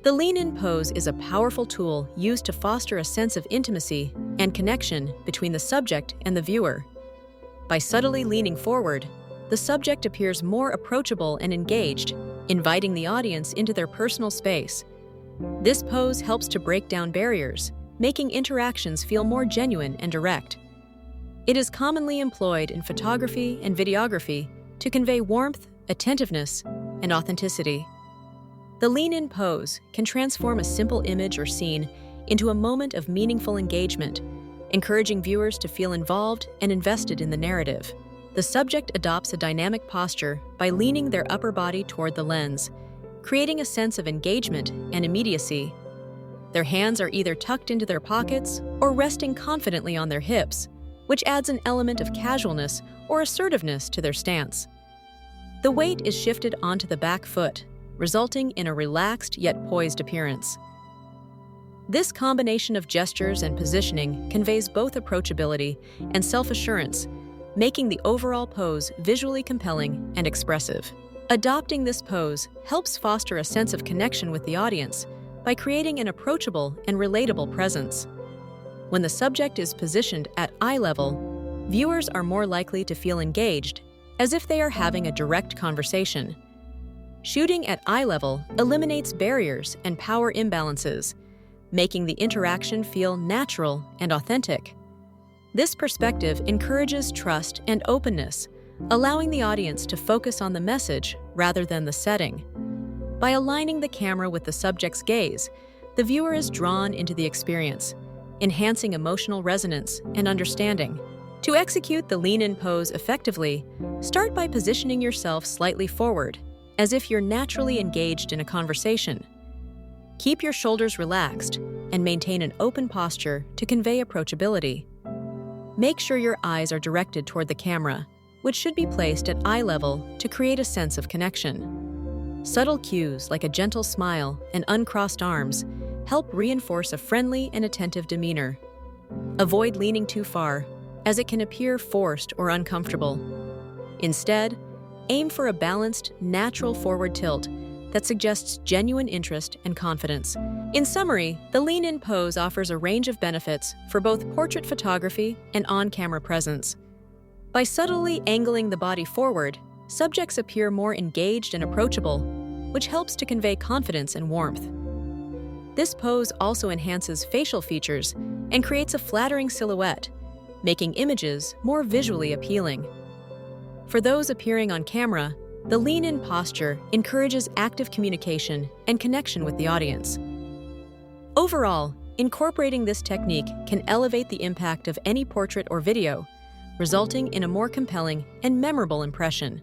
The lean-in pose is a powerful tool used to foster a sense of intimacy and connection between the subject and the viewer. By subtly leaning forward, the subject appears more approachable and engaged, inviting the audience into their personal space. This pose helps to break down barriers, making interactions feel more genuine and direct. It is commonly employed in photography and videography to convey warmth, attentiveness, and authenticity. The lean-in pose can transform a simple image or scene into a moment of meaningful engagement, encouraging viewers to feel involved and invested in the narrative. The subject adopts a dynamic posture by leaning their upper body toward the lens, creating a sense of engagement and immediacy. Their hands are either tucked into their pockets or resting confidently on their hips, which adds an element of casualness or assertiveness to their stance. The weight is shifted onto the back foot, resulting in a relaxed yet poised appearance. This combination of gestures and positioning conveys both approachability and self-assurance, making the overall pose visually compelling and expressive. Adopting this pose helps foster a sense of connection with the audience by creating an approachable and relatable presence. When the subject is positioned at eye level, viewers are more likely to feel engaged, as if they are having a direct conversation. Shooting at eye level eliminates barriers and power imbalances, making the interaction feel natural and authentic. This perspective encourages trust and openness, allowing the audience to focus on the message rather than the setting. By aligning the camera with the subject's gaze, the viewer is drawn into the experience, enhancing emotional resonance and understanding. To execute the lean-in pose effectively, start by positioning yourself slightly forward, as if you're naturally engaged in a conversation. Keep your shoulders relaxed and maintain an open posture to convey approachability. Make sure your eyes are directed toward the camera, which should be placed at eye level to create a sense of connection. Subtle cues like a gentle smile and uncrossed arms help reinforce a friendly and attentive demeanor. Avoid leaning too far, as it can appear forced or uncomfortable. Instead, aim for a balanced, natural forward tilt that suggests genuine interest and confidence. In summary, the lean-in pose offers a range of benefits for both portrait photography and on-camera presence. By subtly angling the body forward, subjects appear more engaged and approachable, which helps to convey confidence and warmth. This pose also enhances facial features and creates a flattering silhouette, making images more visually appealing. For those appearing on camera, the lean-in posture encourages active communication and connection with the audience. Overall, incorporating this technique can elevate the impact of any portrait or video, resulting in a more compelling and memorable impression.